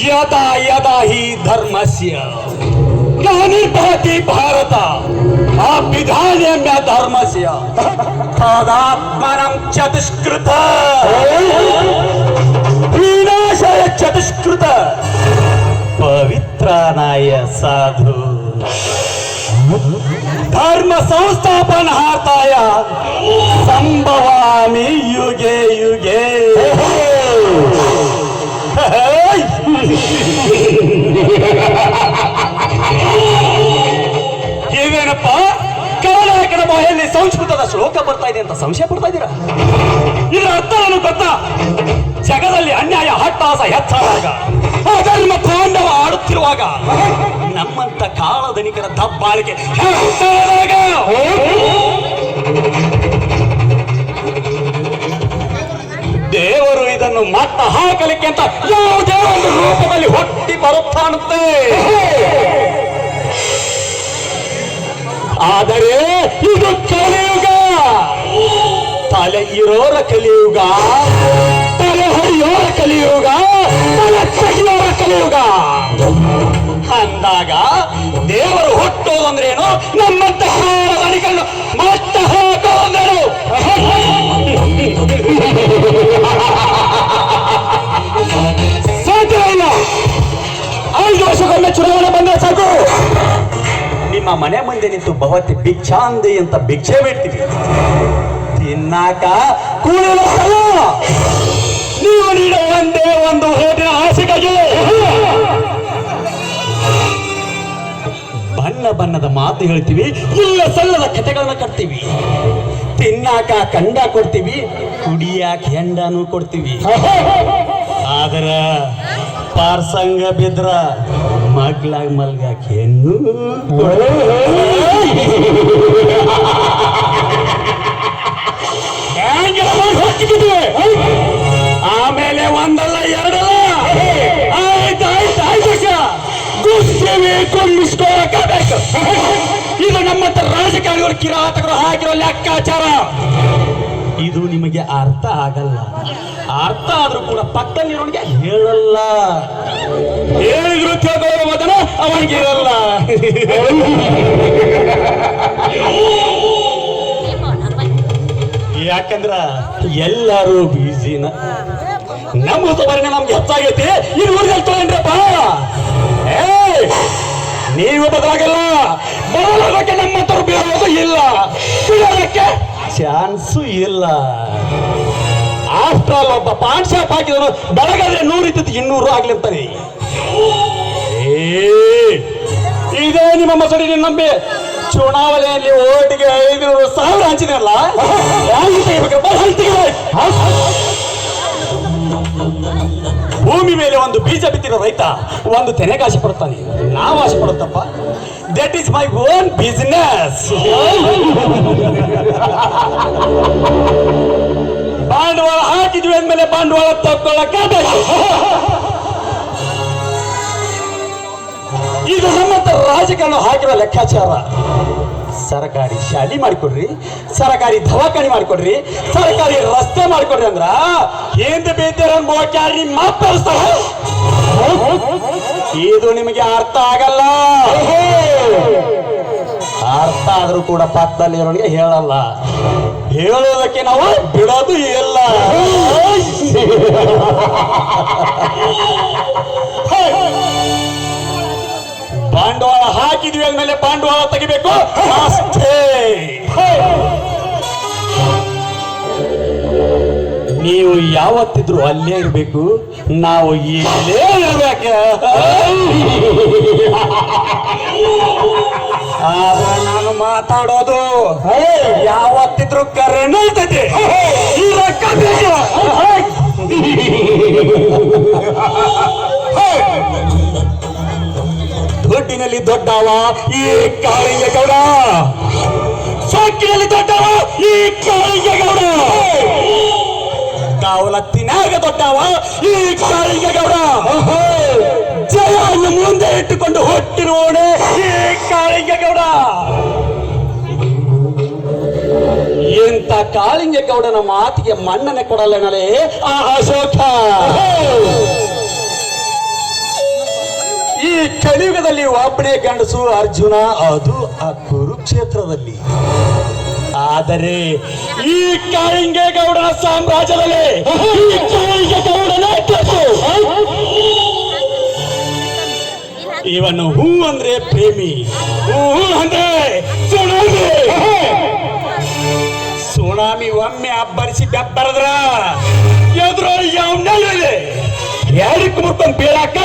यदा यदा हि धर्मस्य ग्लानिर्भवति भारत अभिधान्यम्य धर्मस्य तदात्मनं चतुष्कृत विनाशाय चतुष्कृत पवित्राणाय साधु धर्म संस्थापनार्थाय संभवामि युगे युगे। ಇದೇನಪ್ಪ ಕವನಾಯಕನ ಬಾಯಲ್ಲಿ ಸಂಸ್ಕೃತದ ಶ್ಲೋಕ ಬರ್ತಾ ಇದೆ ಅಂತ ಸಂಶಯ ಪಡ್ತಾ ಇದ್ದೀರಾ? ಇದರ ಅರ್ಥ ಏನು ಗೊತ್ತಾ? ಜಗದಲ್ಲಿ ಅನ್ಯಾಯ ಹಟ್ಟಾಸ ಹೆಚ್ಚಾದಾಗ ಅಧರ್ಮ ತಾಂಡವ ಆಡುತ್ತಿರುವಾಗ ನಮ್ಮಂತ ಕಾಳಧನಿಕರ ದಬ್ಬಾಳಿಕೆ ಹೆಚ್ಚಾದಾಗ ದೇವರು ಇದನ್ನು ಮಟ್ಟ ಹಾಕಲಿಕ್ಕೆ ಅಂತ ಯಾವುದೇ ಒಂದು ರೂಪದಲ್ಲಿ ಹುಟ್ಟಿ ಬರುತ್ತಾನಂತೆ. ಆದರೆ ಇದು ಕಲಿಯುಗ, ತಲೆ ಇರೋರ ಕಲಿಯುಗ, ತಲೆ ಹೊಡೆಯೋರ ಕಲಿಯುಗ, ತಲೆ ತೆಗೆಯೋರ ಕಲಿಯುಗ ಅಂದಾಗ ದೇವರು ಹುಟ್ಟೋದಂದ್ರೇನು, ನಮ್ಮಂತ ಕಾಳಧನಿಕರನ್ನು ಮಟ್ಟ ಹಾಕೋದಂದ್ರೇನು? ಸಾಧ್ಯ ಇಲ್ಲ. 5 ವರ್ಷಕ್ಕೊಮ್ಮೆ ಚುನಾವಣೆ ಬಂದ್ರೆ ಸಾಕು, ನಿಮ್ಮ ಮನೆ ಮುಂದೆ ನಿಂತು ಭವತಿ ಭಿಕ್ಷಾಂದಿ ಅಂತ ಭಿಕ್ಷೆ ಬಿಡ್ತೀವಿ. ತಿನ್ನಾಕ ಕೂಲಿಲ್ಲ, ನೀವು ನೀಡೋ ಒಂದೇ ಒಂದು ಹೋಟಿನ ಆಸೆಗಾಗಿ ಬಣ್ಣ ಬಣ್ಣದ ಮಾತು ಹೇಳ್ತೀವಿ, ಇಲ್ಲ ಸಲ್ಲದ ಕಥೆಗಳನ್ನ ಕಟ್ತೀವಿ. ತಿನ್ನಾಕ ಕಂಡ ಕೊಡ್ತೀವಿ, ಕುಡಿಯಾಕ ಹೆಂಡನೂ ಕೊಡ್ತೀವಿ. ಆದ್ರ ಪಾರ್ಸಂಗ ಬಿದ್ರ ಮಗ್ಲಾಗ ಮಲ್ಗಾಕ ಹೆಣ್ಣು. ಆಮೇಲೆ ಒಂದಲ್ಲ ಎರಡಲ್ಲ, ಆಯ್ತು ಗುಸ್ಸೇವೆ ಕೊಂಡಿಸ್ಕೋಬೇಕು. ಇದು ನಮ್ಮಂತ ರಾಜಕಾರಣಿಗಳು ಕಿರಾತಕರು ಹಾಕಿರೋ ಲೆಕ್ಕಾಚಾರ. ಇದು ನಿಮಗೆ ಅರ್ಥ ಆಗಲ್ಲ. ಅರ್ಥ ಆದ್ರೂ ಕೂಡ ಪಕ್ಕದಲ್ಲಿರೋನಿಗೆ ಹೇಳಲ್ಲ. ಹೇಳಿದ್ರು ತಿಳ್ಕೊಳ್ಳೋ ಮೊದಲು ಅವನಿಗಿರಲ್ಲ. ಯಾಕಂದ್ರ ಎಲ್ಲರೂ ಬೀಸಿನ ನಮ್ಮ ತವರಿನ ನಮ್ಗೆ ಹೆಚ್ಚಾಗೈತಿ. ಇದು ಊರಿಗೆ ತಗೊಂಡ್ರಪ್ಪ, ನೀವು ಬದಲಾಗಲ್ಲ. ಬದಲಾಗೋಕೆ ನಮ್ಮಂತವ್ರು ಬಿಡೋದು ಇಲ್ಲ, ಬಿಡೋದಕ್ಕೆ ಚಾನ್ಸು ಇಲ್ಲ. ಆಫ್ಟರ್ ಆಲ್ ಒಬ್ಬ ಪಾನ್ ಶಾಪ್ ಹಾಕಿದನು ಬೆಳಗಾದ್ರೆ 100 ಇದ್ದದ್ದು 200 ಆಗ್ಲಿ ಅಂತಾನೆ. ಇದೇ ನಿಮ್ಮ ಮಸಡಿ ನಂಬಿ ಚುನಾವಣೆಯಲ್ಲಿ ಓಟಿಗೆ 500,000 ಹಂಚಿದಲ್ಲ. ಭೂಮಿ ಮೇಲೆ ಒಂದು ಬೀಜ ಬಿತ್ತಿರೋ ರೈತ ಒಂದು ತೆನೆಗೆ ಆಸೆ ಪಡುತ್ತಾನೆ. ನಾವು ಆಸೆ ಪಡುತ್ತಪ್ಪ. That is my own business. ಬಂಡವಾಳ ಹಾಕಿದ್ವಿ ಅಂದ್ಮೇಲೆ ಬಂಡವಾಳ ತಗೊಳ್ಳಕ್ಕೆ ಇದು ನಮ್ಮಂತ ರಾಜಕಾರಣ ಹಾಕಿರೋ ಲೆಕ್ಕಾಚಾರ. ಸರಕಾರಿ ಶಾಲಿ ಮಾಡಿಕೊಡ್ರಿ, ಸರಕಾರಿ ದವಾಖಾನೆ ಮಾಡಿಕೊಡ್ರಿ, ಸರಕಾರಿ ರಸ್ತೆ ಮಾಡಿಕೊಡ್ರಿ ಅಂದ್ರ ಹಿಂದೆ ಬೇತಾರ ಮೋಚಾರಿ ಮಾತಾಡ್ತಾರ. ಇದು ನಿಮಗೆ ಅರ್ಥ ಆಗಲ್ಲ. ಅರ್ಥ ಆದ್ರೂ ಕೂಡ ಪಕ್ಕದಲ್ಲಿ ಇರೋನಿಗೆ ಹೇಳಲ್ಲ. ಹೇಳೋದಕ್ಕೆ ನಾವು ಬಿಡೋದು ಇಲ್ಲ. ಬಂಡವಾಳ ಹಾಕಿದ್ವಿ ಅಂದ್ಮೇಲೆ ಬಂಡವಾಳ ತೆಗಿಬೇಕು ಅಷ್ಟೇ. ನೀವು ಯಾವತ್ತಿದ್ರು ಅಲ್ಲೇ ಇರ್ಬೇಕು, ನಾವು ಇಲ್ಲೇ ಇರ್ಬೇಕ. ಆದ್ರೆ ನಾನು ಮಾತಾಡೋದು ಯಾವತ್ತಿದ್ರು ಕರೆನೇ ಇರ್ತೈತಿ. ಈ ರೊಕ್ಕ ಬೇಕು. ದುಡ್ಡಿನಲ್ಲಿ ದೊಡ್ಡವ ಈ ಕಾಳಿಂಗೇಗೌಡ, ಸೊಕ್ಕಿನಲ್ಲಿ ದೊಡ್ಡವ ಈ ಕಾಳಿಂಗೇಗೌಡ, ದೌಲತ್ತಿನಾಗ ದೊಡ್ಡವ ಈ ಕಾಳಿಂಗೇಗೌಡ, ಜಯವನ್ನು ಮುಂದೆ ಇಟ್ಟುಕೊಂಡು ಹುಟ್ಟಿರೋಣೆ ಈ ಕಾಳಿಂಗೇಗೌಡ. ಇಂಥ ಕಾಳಿಂಗೇಗೌಡನ ಮಾತಿಗೆ ಮನ್ನಣೆ ಕೊಡಲೇನಲೇ ಆ ಅಶೋಕ. ಈ ಕಲಿಯುಗದಲ್ಲಿ ಒಬ್ಬನೇ ಗಂಡಸು ಅರ್ಜುನ, ಅದು ಆ ಕುರುಕ್ಷೇತ್ರದಲ್ಲಿ. ಆದರೆ ಈ ಕಾಳಿಂಗೇಗೌಡನ ಸಾಮ್ರಾಜ್ಯದಲ್ಲಿ ಈ ಕಾಳಿಂಗೇಗೌಡನ ಇವನು ಹೂ ಅಂದ್ರೆ ಪ್ರೇಮಿ, ಹೂ ಅಂದ್ರೆ ಸುನಾಮಿ. ಸುನಾಮಿ ಒಮ್ಮೆ ಅಬ್ಬರಿಸಿ ಬೆಬ್ಬರದ್ರ ಎದುರು ಯಾವ ಎರಡಕ್ಕೆ ಮುರ್ಕೊಂಡು ಬೀಳಾಕ